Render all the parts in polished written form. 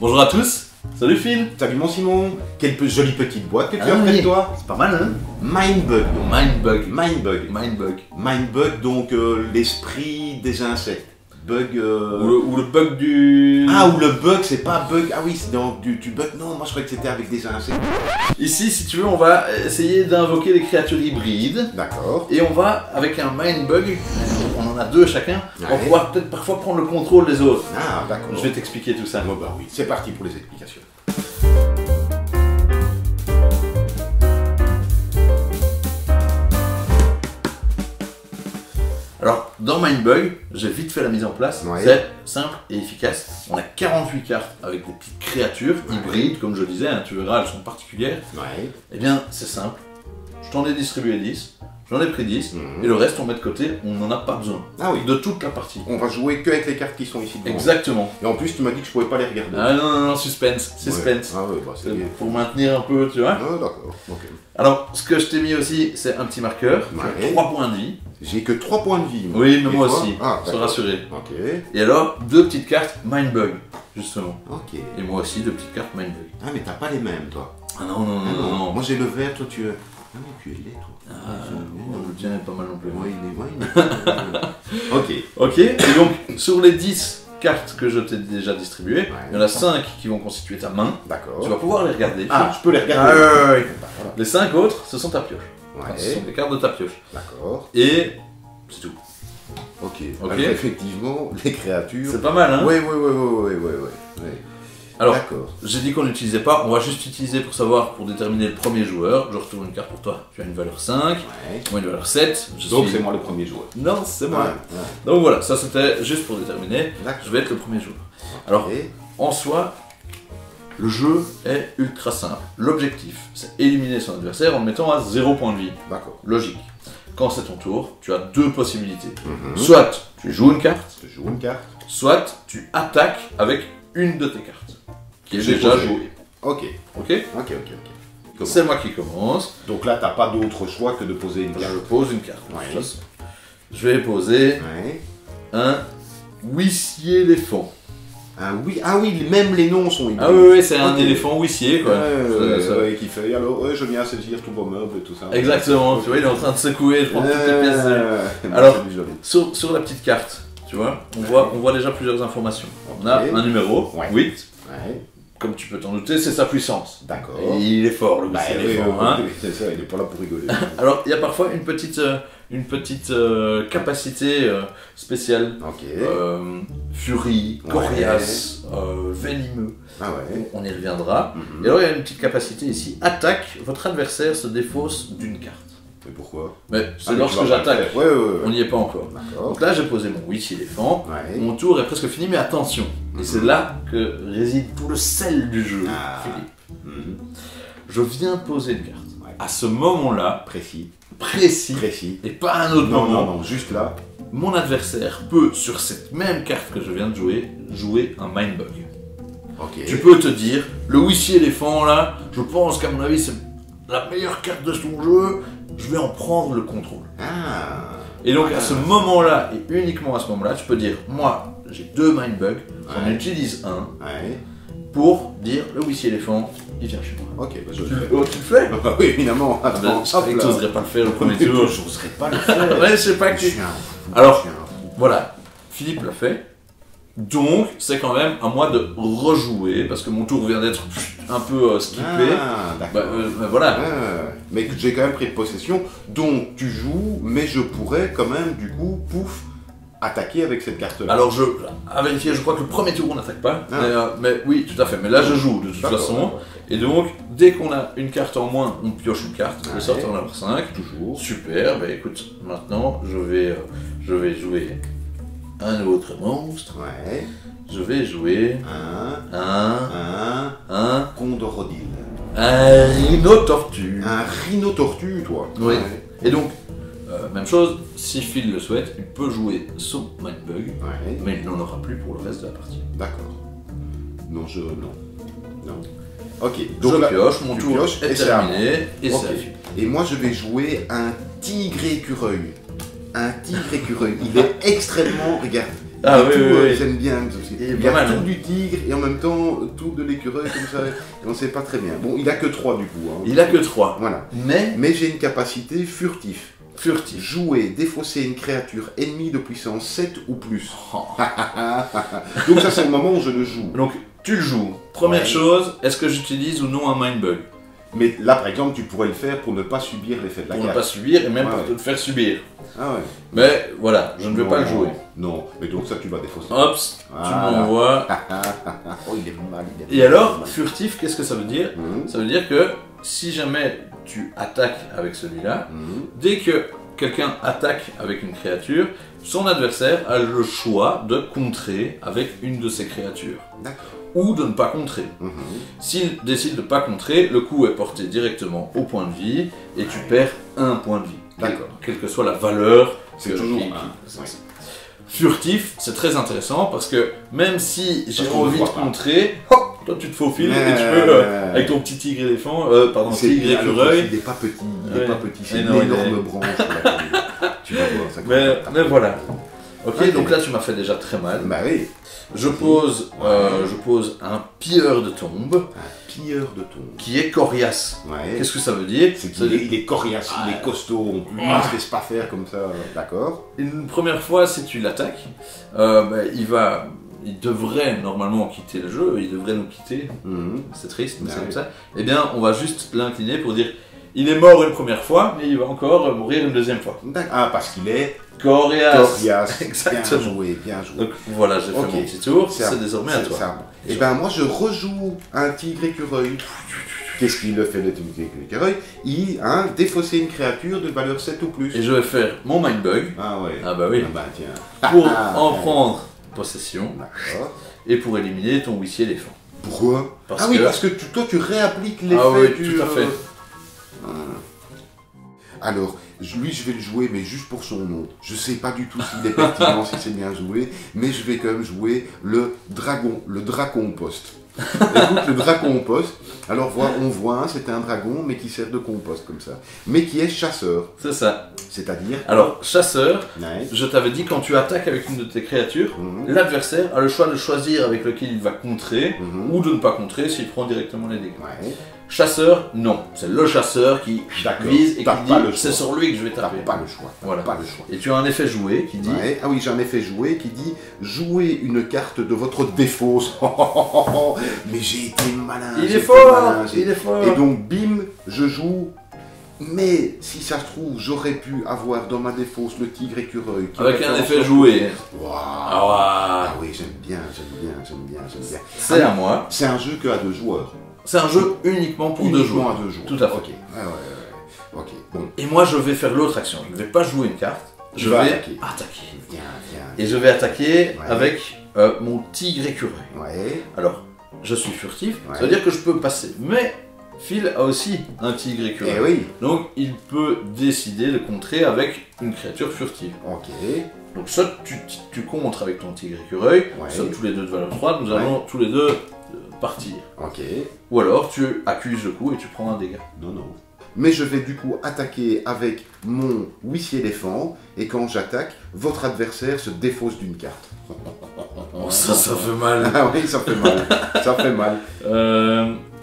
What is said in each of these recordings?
Bonjour à tous, salut Phil. Salut mon Simon. Quelle jolie petite boîte que tu as oui. près de toi. C'est pas mal hein. Mindbug. Mindbug. Mindbug. Mindbug. Mindbug, donc l'esprit des insectes. Bug... Ou le bug du... Ah, ou le bug, c'est pas bug. Ah oui, c'est dans du bug. Non, moi je croyais que c'était avec des insectes. Ici, si tu veux, on va essayer d'invoquer des créatures hybrides. D'accord. Et on va, avec un Mindbug, on en a deux chacun, on va pouvoir peut-être parfois prendre le contrôle des autres. Ah, d'accord. Je vais t'expliquer tout ça. Oh, bah oui, c'est parti pour les explications. Alors, dans Mindbug, j'ai vite fait la mise en place, Ouais. c'est simple et efficace. On a 48 cartes avec des petites créatures hybrides, comme je disais, hein, tu verras, elles sont particulières. Ouais. Eh bien, c'est simple, je t'en ai distribué 10, j'en ai pris 10, Mhm. et le reste on met de côté, on n'en a pas besoin. Ah oui. De toute la partie. On va jouer que avec les cartes qui sont ici devant. Exactement. Et en plus, tu m'as dit que je pouvais pas les regarder. Ah non, non, non, suspense, Ouais. suspense. Ah ouais, bah c'est bien. Pour maintenir un peu, tu vois. Ah, d'accord. Ok. Alors, ce que je t'ai mis aussi, c'est un petit marqueur, Ouais. 3 points de vie. J'ai que 3 points de vie. Oui, mais Et moi toi aussi, Ah, sois d'accord. rassuré. Ok. Et alors, 2 petites cartes Mindbug, justement. Ok. Et moi aussi, 2 petites cartes Mindbug. Ah, mais t'as pas les mêmes, toi. Ah non, non, Ah, non, non, non. Moi j'ai le vert, toi tu es. Ah oui, tu es laid, toi. Le tien est pas mal non plus. Ouais, il est. Ok. Ok, et donc, sur les 10 cartes que je t'ai déjà distribuées, Ouais. il y en a 5 qui vont constituer ta main. D'accord. Tu vas pouvoir les regarder. Ah, je peux les regarder. Ah, ouais. Bah, voilà. Les 5 autres, ce sont ta pioche. Ouais. Ce sont des cartes de ta pioche. D'accord. Et c'est tout. Ok. Ok. Alors, effectivement, les créatures. C'est pas mal, hein? Ouais, ouais. Alors, D'accord. j'ai dit qu'on n'utilisait pas, on va juste utiliser pour savoir, pour déterminer le premier joueur. Je retourne une carte pour toi. Tu as une valeur 5, Ouais. moi une valeur 7. Donc c'est moi le premier joueur. Non, c'est moi. Ouais. Donc voilà, ça c'était juste pour déterminer. D'accord. Je vais être le premier joueur. Alors, Et en soi, le jeu est ultra simple. L'objectif, c'est éliminer son adversaire en le mettant à 0 point de vie. d'accord. Logique. Quand c'est ton tour, tu as 2 possibilités. Mhm. Soit tu joues une carte, Je joue une carte. soit tu attaques avec une de tes cartes, qui est J'ai déjà posé. jouée. Ok. Ok? Ok. Comment C'est moi qui commence. Donc là, t'as pas d'autre choix que de poser une Je carte. pose une carte. Ouais. de toute façon. Je vais poser Ouais. un huissier éléphant. Ah oui, même les noms sont hybrides. Ah oui, c'est un Ok. éléphant huissier quoi. Ça- Qui fait alors je viens saisir tous vos meubles et tout ça. Exactement, tu vois, il est en train de secouer, je prends toutes les pièces. Mais Alors, c'est du joli. Sur la petite carte, tu vois, on voit déjà plusieurs informations. On a Ok. un numéro, Ouais. 8, Ouais, comme tu peux t'en douter, c'est sa puissance. d'accord. Et il est fort le Bah, huissier oui, éléphant, hein. c'est ça, il est pas là pour rigoler. Alors, il y a parfois une petite capacité spéciale. Ok. Furie, Ouais. coriace, venimeux. Ah ouais. On y reviendra. Mhm. Et alors, il y a une petite capacité ici. Attaque, votre adversaire se défausse d'une carte. Mais pourquoi? Mais c'est Ah, mais lorsque tu vas pas j'attaque. le faire. Ouais. On n'y est pas encore. D'accord. Donc là, j'ai posé mon huissier éléphant. Ouais. Mon tour est presque fini, mais attention. Et c'est là que réside tout le sel du jeu, Ah. Philippe. Mhm. Je viens poser une carte. Ouais. À ce moment-là, Précis. précis, et pas à un autre Non, moment, non, juste là. mon adversaire peut, sur cette même carte que je viens de jouer un Mindbug. Ok. Tu peux te dire, le huissier éléphant là, je pense qu'à mon avis c'est la meilleure carte de son jeu, je vais en prendre le contrôle. Ah. Et donc à ce moment-là, et uniquement à ce moment-là, tu peux dire, moi j'ai 2 Mindbugs, j'en Ouais. utilise un Ouais. pour dire, le huissier éléphant, il vient chez moi. Ok, bah je le Tu, fais. oh, tu le fais? Ah oui, évidemment. Attends, Je savais que tu n'oserais pas le faire le premier tour. J'oserais pas le faire. Ouais, je sais pas que Je tu... suis un fou. Alors, Je suis un fou. Voilà, Philippe l'a fait. Donc, c'est quand même à moi de rejouer, parce que mon tour vient d'être un peu skippé. Ah, d'accord. Voilà. Mais j'ai quand même pris possession, donc tu joues, mais je pourrais quand même, du coup, pouf, attaquer avec cette carte-là. Alors, à vérifier, je crois que le premier tour on n'attaque pas. Ah. Mais oui, tout à fait. Mais là, je joue de toute D'accord, façon. d'accord. Et donc, dès qu'on a une carte en moins, on pioche une carte. Je Ouais. vais sortir en avoir 5. Toujours. Super. Bah écoute, maintenant, je vais jouer un autre monstre. Ouais. Je vais jouer Un un condorodile. rhino-tortue. Un rhino-tortue, toi. Oui. Ouais. Et donc, même chose, si Phil le souhaite, il peut jouer son Mindbug, Ouais. mais il n'en aura plus pour le reste de la partie. D'accord. Non. Non. Ok. Je là, pioche, mon tu tour pioches est et c'est à moi. terminé, et Ok. c'est à Phil. Et moi, je vais jouer un tigre écureuil. Un tigre écureuil. Il est extrêmement... Regarde, Ah oui, tout, oui, oui. j'aime bien. Parce Il est il y a pas mal, tout hein. du tigre et en même temps tout de l'écureuil comme ça. Et on sait pas très bien. Bon, il a que 3 du coup. Hein. Il a que 3. Voilà. Mais Mais j'ai une capacité furtif. furtif. Jouer, défausser une créature ennemie de puissance 7 ou plus. Oh. Donc ça c'est le moment où je le joue. Donc tu le joues. Première Ouais. chose, est-ce que j'utilise ou non un mind bug? Mais là par exemple tu pourrais le faire pour ne pas subir l'effet de la Pour ne carte. pas subir et même Ouais, pour ouais. te le faire subir. Ah ouais. Mais voilà, je ne vais Non, pas le jouer. Non, mais donc ça tu vas défausser. Hops, tu Voilà. m'envoies. Oh il est mal, il est Et mal. alors, furtif, qu'est-ce que ça veut dire? Mhm. Ça veut dire que si jamais tu attaques avec celui-là, Mhm. dès que quelqu'un attaque avec une créature, son adversaire a le choix de contrer avec une de ses créatures. D'accord. Ou de ne pas contrer. Mhm. S'il décide de ne pas contrer, le coup est porté directement au point de vie et tu perds un point de vie. D'accord. Quelle que soit la valeur. C'est que- toujours qui- un. qui- Ouais. Furtif, c'est très intéressant parce que même si j'ai Parce qu'on ne envie de voit pas. contrer, hop, toi tu te faufiles et tu peux, avec ton petit tigre éléphant, pardon, C'est tigre bien, écureuil. il n'est pas petit, il Ouais. est pas petit, c'est Mais une non, il énorme est- branche. Tu vas voir ça. Mais voilà. Ok, Ok. donc là tu m'as fait déjà très mal. Bah oui, Je pose un pilleur de tombe un pilleur de tombe. qui est coriace. Ouais. Qu'est-ce que ça veut dire? C'est Ça veut qu'il dire- est, il est coriace, il est costaud, il ne se laisse pas faire comme ça, d'accord. Une première fois, si tu l'attaques, il devrait normalement quitter le jeu, il devrait nous quitter, Mhm. c'est triste, mais c'est Ouais. comme ça. Eh bien, on va juste l'incliner pour dire, il est mort une première fois, mais il va encore mourir une deuxième fois. D'accord. Ah, parce qu'il est Coriace. coriace. Exactement. Bien joué, bien joué. Donc voilà, j'ai Ok. fait mon petit tour, C'est à- c'est désormais à c'est toi. ça. Et ben moi je rejoue un tigre écureuil. Qu'est-ce qu'il le fait le tigre écureuil? Il défausser une créature de valeur 7 ou plus. Et je vais faire mon mind bug Ah ouais. Ah bah oui. Ah bah tiens. pour Ah, en ouais. prendre possession D'accord. et pour éliminer ton huissier éléphant. Pourquoi? Parce Ah oui, que- parce que toi tu réappliques l'effet Ah oui, du... tout à fait. Ah. Alors, lui je vais le jouer, mais juste pour son nom. Je sais pas du tout s'il est pertinent, si c'est bien joué, mais je vais quand même jouer le dracon poste. Écoute, le dracon poste, alors on voit, c'est un dragon, mais qui sert de compost comme ça. Mais qui est chasseur, C'est ça. c'est-à-dire... Alors, chasseur, Ouais. je t'avais dit, quand tu attaques avec une de tes créatures, Mhm. l'adversaire a le choix de choisir avec lequel il va contrer Mhm. ou de ne pas contrer s'il prend directement les dégâts. Ouais. Chasseur, non. C'est le chasseur qui D'accord. vise et qui T'as dit pas le c'est choix. sur lui que je vais T'as taper. pas le choix. T'as Voilà. pas le choix. Et tu as un effet joué qui dit Ouais. Ah oui, j'ai un effet joué qui dit jouez une carte de votre défausse. Mais j'ai été malin. il j'ai est été fort, malin, il est fort. Et donc, bim, je joue. Mais si ça se trouve, j'aurais pu avoir dans ma défausse le tigre écureuil. Qui Avec aurait un fait en effet sorte- joué. Waouh. Ah, Ah oui, j'aime bien, j'aime bien, j'aime bien, j'aime bien. c'est à moi. C'est un jeu que à 2 joueurs. C'est un jeu uniquement pour deux Uniquement joueurs. à 2 joueurs. Tout à fait. Ok. Ouais, ouais, ouais. Ok. Bon. Et moi, je vais faire l'autre action. Je ne vais pas jouer une carte. Tu Je vas vais attaquer. attaquer. Viens, viens. Et je vais attaquer Ouais. avec mon tigre écureuil. Ouais. Alors, je suis furtif, Ouais. ça veut dire que je peux passer. Mais Phil a aussi un tigre écureuil. Eh oui. Donc, il peut décider de contrer avec une créature furtive. Ok. Donc, soit tu contres avec ton tigre écureuil, Ouais. soit tous les deux de valeur 3, nous Ouais. allons tous les deux partir. Ok. Ou alors, tu accuses le coup et tu prends un dégât. Non, non. Mais je vais du coup attaquer avec mon huissier éléphant, et quand j'attaque, votre adversaire se défausse d'une carte. Oh, ça fait mal. Ah oui, ça fait mal. Ça fait mal.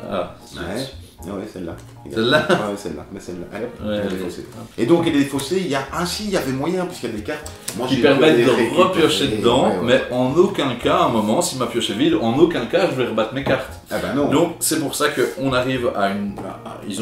Ah, Ouais. Ah ouais, celle-là. Celle-là Ouais, celle-là. Mais celle-là. Allez, hop, Ouais, elle est allez. défaussée. Et donc, elle est défaussée, il y a... Ah si, il y avait moyen, puisqu'il y a des cartes. Moi, qui j'ai permettent pu de les récupérer. repiocher dedans, Ouais, ouais. mais en aucun cas, à un moment, si ma pioche est vide, en aucun cas, je vais rebattre mes cartes. Ah ben non. Donc, c'est pour ça qu'on arrive ils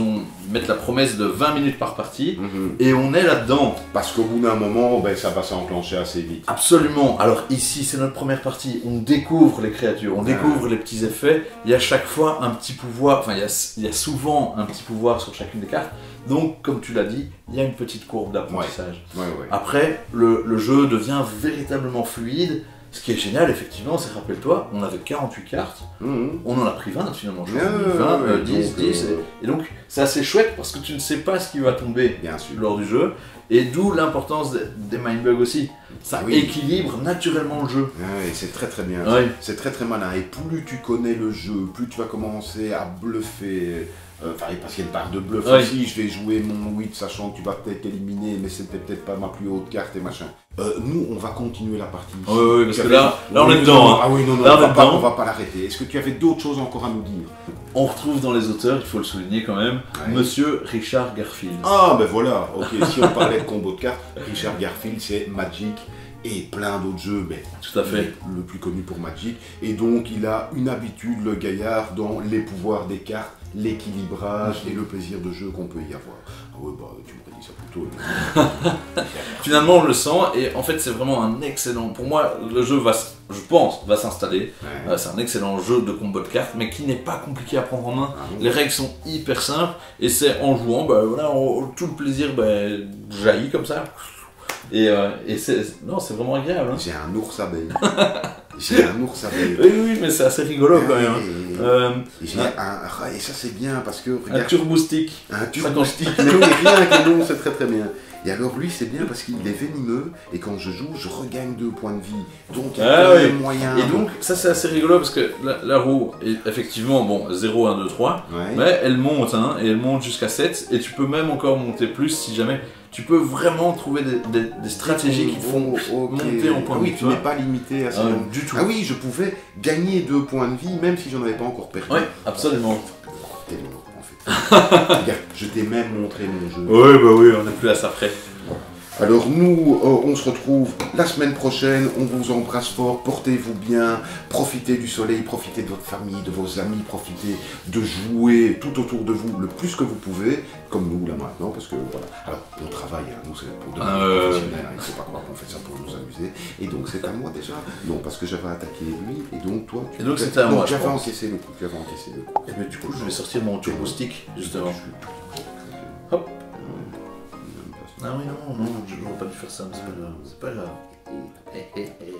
mettent la promesse de 20 minutes par partie, Mhm. et on est là-dedans. Parce qu'au bout d'un moment, ben, ça va s'enclencher assez vite. Absolument. Alors ici, c'est notre première partie. On découvre les créatures, on découvre les petits effets. Il y a chaque fois un petit pouvoir, enfin, il y a souvent un petit pouvoir sur chacune des cartes. Donc, comme tu l'as dit, il y a une petite courbe d'apprentissage. Ouais, ouais. Après, le jeu devient véritablement fluide. Ce qui est génial, effectivement, c'est, rappelle-toi, on avait 48 cartes, Mhm. on en a pris 20 finalement, je Ouais, crois, ouais, 20, ouais, 10, donc, 10, et donc c'est assez chouette parce que tu ne sais pas ce qui va tomber Bien sûr. lors du jeu, et d'où l'importance des mindbugs aussi. Ça Ah oui. équilibre naturellement le jeu. Ouais, c'est très très bien. Ouais. C'est très très malin. Et plus tu connais le jeu, plus tu vas commencer à bluffer. Enfin, parce qu'il y a une part de bluff Ouais. aussi. Je vais jouer mon 8 sachant que tu vas peut-être éliminer, mais c'était peut-être pas ma plus haute carte et machin. Nous, on va continuer la partie. Oui, parce que Tu là avais- on est Oui, dedans. non, Hein. Ah oui, non, non, Là, on on est va pas- dedans. on va pas l'arrêter. Est-ce que tu avais d'autres choses encore à nous dire? On retrouve dans les auteurs, il faut le souligner quand même, Ouais. Monsieur Richard Garfield. Ah, ben voilà, ok, si on parlait de combo de cartes, Richard Garfield, c'est Magic et plein d'autres jeux, mais Tout à fait. le plus connu pour Magic. Et donc, il a une habitude, le gaillard, dans les pouvoirs des cartes, l'équilibrage et le plaisir de jeu qu'on peut y avoir. Ah ouais, bah, tu m'aurais dit ça plus tôt. Finalement, on le sent, et en fait, c'est vraiment un excellent. Pour moi, le jeu va, je pense, va s'installer. Ouais. C'est un excellent jeu de combo de cartes, mais qui n'est pas compliqué à prendre en main. Ah bon. Les règles sont hyper simples, et c'est en jouant, bah, voilà, tout le plaisir jaillit comme ça. Et non, c'est vraiment agréable. Hein. J'ai un ours abeille. J'ai un ours abeille. Oui, mais c'est assez rigolo quand même. Hein. J'ai et ça c'est bien parce que Un regarde, turboustique. un turboustique, mais oui, rien que non, c'est très très bien. Et alors lui c'est bien parce qu'il est venimeux et quand je joue je regagne 2 points de vie. Donc il y a Ah quand oui. même moyen. Et donc, ça c'est assez rigolo parce que la roue est effectivement, bon, 0, 1, 2, 3, Ouais. mais elle monte, hein, et elle monte jusqu'à 7, et tu peux même encore monter plus si jamais. Tu peux vraiment trouver des stratégies qui te font ok. monter en point Ah de oui, vie. tu n'es pas limité à ça. Du tout. Ah oui, je pouvais gagner 2 points de vie même si j'en avais pas encore perdu. Oui, absolument. Tellement, en fait. Regarde, je t'ai même montré mon jeu. Oui, bah oui, on n'est plus à ça près. Alors nous, on se retrouve la semaine prochaine, on vous embrasse fort, portez-vous bien, profitez du soleil, profitez de votre famille, de vos amis, profitez de jouer tout autour de vous le plus que vous pouvez, comme nous là maintenant, parce que voilà. Alors, on travaille, hein, nous c'est pour devenir professionnels, hein, il ne faut pas croire qu'on fait ça pour nous amuser. Et donc c'est à moi déjà. Non, parce que j'avais attaqué lui, et donc toi, tu... Et donc c'était à moi, je j'avais pense. encaissé le coup, j'avais encaissé le coup. Et bien du coup, je vais sortir mon turboustique, justement. Hop. Ah oui, non, je n'aurais pas dû faire ça, mais c'est pas grave. C'est pas grave.